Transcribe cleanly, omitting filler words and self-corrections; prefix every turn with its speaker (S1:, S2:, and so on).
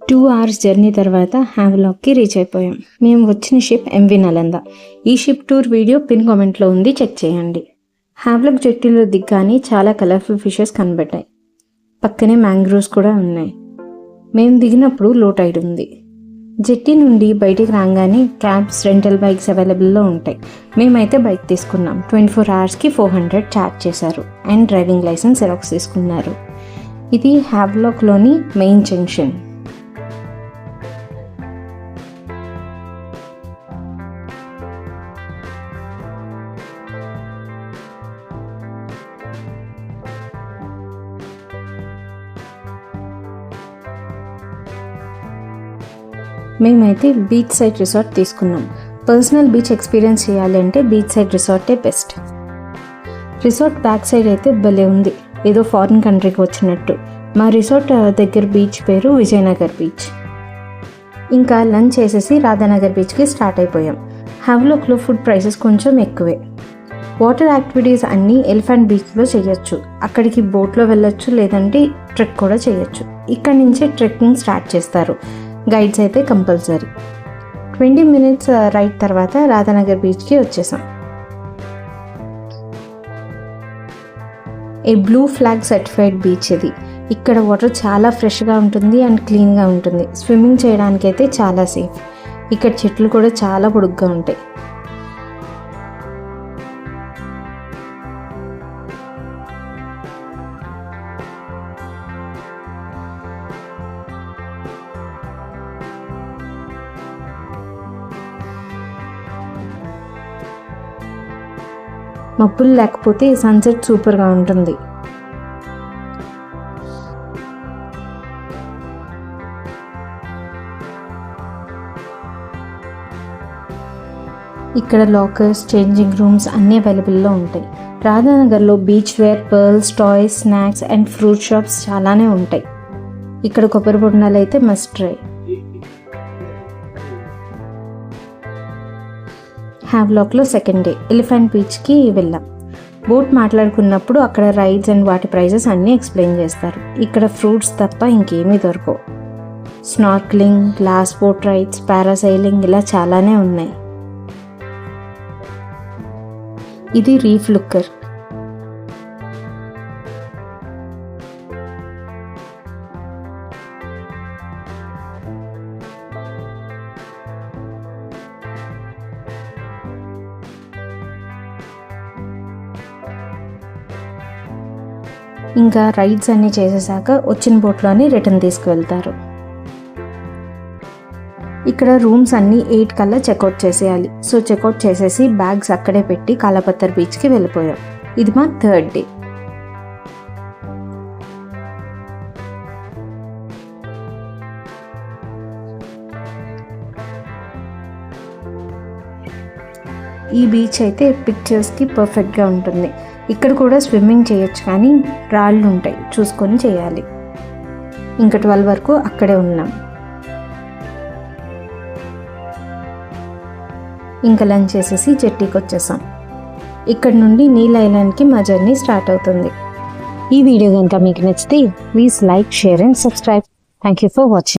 S1: 2 hours journey తర్వాత హ్యావ్లాక్కి reach అయిపోయాం. మేము వచ్చిన షిప్ ఎంవి నలంద. ఈ షిప్ టూర్ వీడియో పిన్ కామెంట్లో ఉంది, చెక్ చేయండి. హ్యావ్లాక్ జెట్టీలో దిగ్గానే చాలా కలర్ఫుల్ ఫిషెస్ కనబడ్డాయి. పక్కనే మ్యాంగ్రోవ్స్ కూడా ఉన్నాయి. మేము దిగినప్పుడు లో టైడ్ ఉంది. జెట్టీ నుండి బయటికి రాగానే క్యాబ్స్, రెంటల్ బైక్స్ అవైలబుల్లో ఉంటాయి. మేమైతే బైక్ తీసుకున్నాం. 24 hours-కి 400 ఛార్జ్ చేశారు అండ్ డ్రైవింగ్ లైసెన్స్ జెరాక్స్ తీసుకున్నారు. ఇది హ్యావ్లాక్లోని మెయిన్ జంక్షన్. మేమైతే బీచ్ సైడ్ రిసార్ట్ తీసుకున్నాం. పర్సనల్ బీచ్ ఎక్స్పీరియన్స్ చేయాలంటే బీచ్ సైడ్ రిసార్టే బెస్ట్. రిసార్ట్ బ్యాక్ సైడ్ అయితే భలే ఉంది, ఏదో ఫారిన్ కంట్రీకి వచ్చినట్టు. మా రిసార్ట్ దగ్గర బీచ్ పేరు విజయనగర్ బీచ్. ఇంకా లంచ్ చేసేసి రాధానగర్ బీచ్కి స్టార్ట్ అయిపోయాం. హ్యావ్లాక్లో ఫుడ్ ప్రైసెస్ కొంచెం ఎక్కువే. వాటర్ యాక్టివిటీస్ అన్నీ ఎలిఫెంట్ బీచ్లో చేయొచ్చు. అక్కడికి బోట్లో వెళ్ళొచ్చు, లేదంటే ట్రెక్ కూడా చేయొచ్చు. ఇక్కడి నుంచే ట్రెక్కింగ్ స్టార్ట్ చేస్తారు. గైడ్స్ అయితే కంపల్సరీ. 20 minutes రైడ్ తర్వాత రాధానగర్ బీచ్కి వచ్చేసాం. ఏ బ్లూ ఫ్లాగ్ సర్టిఫైడ్ బీచ్ ఇది. ఇక్కడ వాటర్ చాలా ఫ్రెష్గా ఉంటుంది అండ్ క్లీన్గా ఉంటుంది. స్విమ్మింగ్ చేయడానికి అయితే చాలా సేఫ్. ఇక్కడ చెట్లు కూడా చాలా పొడుగ్గా ఉంటాయి. మబ్బులు లేకపోతే సన్సెట్ సూపర్గా ఉంటుంది. ఇక్కడ లాకర్స్, చేంజింగ్ రూమ్స్ అన్నీ అవైలబుల్లో ఉంటాయి. రాధానగర్లో beach wear, pearls, toys, snacks and fruit shops చాలానే ఉంటాయి. ఇక్కడ కొబ్బరి బొండాలు అయితే మస్ట్ ట్రై. హ్యావ్లాక్లో సెకండ్ డే ఎలిఫెంట్ బీచ్కి వెళ్ళాం. బోట్ మాట్లాడుకున్నప్పుడు అక్కడ రైడ్స్ అండ్ వాటి ప్రైజెస్ అన్నీ ఎక్స్ప్లెయిన్ చేస్తారు. ఇక్కడ ఫ్రూట్స్ తప్ప ఇంకేమీ దొరకవు. Snorkelling, glass boat rides, parasailing ఇలా చాలానే ఉన్నాయి. ఇది రీఫ్ లుక్కర్. ఇంకా రైడ్స్ అన్నీ చేసేసాక వచ్చిన బోట్లోని రిటర్న్ తీసుకువెళ్తారు. ఇక్కడ రూమ్స్ అన్నీ 8 కల్లా చెక్అవుట్ చేసేయాలి. సో చెక్అవుట్ చేసేసి బ్యాగ్స్ అక్కడే పెట్టి కాలాపత్తర్ బీచ్కి వెళ్ళిపోయాం. ఇది మా థర్డ్ డే. ఈ బీచ్ అయితే పిక్చర్స్కి పర్ఫెక్ట్గా ఉంటుంది. ఇక్కడ కూడా స్విమ్మింగ్ చేయొచ్చు, కానీ రాళ్ళు ఉంటాయి, చూసుకొని చేయాలి. ఇంకా 12 వరకు అక్కడే ఉన్నాం. ఇంకా లంచ్ చేసేసి జెట్టీకి వచ్చేసాం. ఇక్కడ నుండి నీల్ ఐలాండ్కి మా జర్నీ స్టార్ట్ అవుతుంది. ఈ వీడియో కనుక మీకు నచ్చితే please like, share and subscribe. Thank you for watching.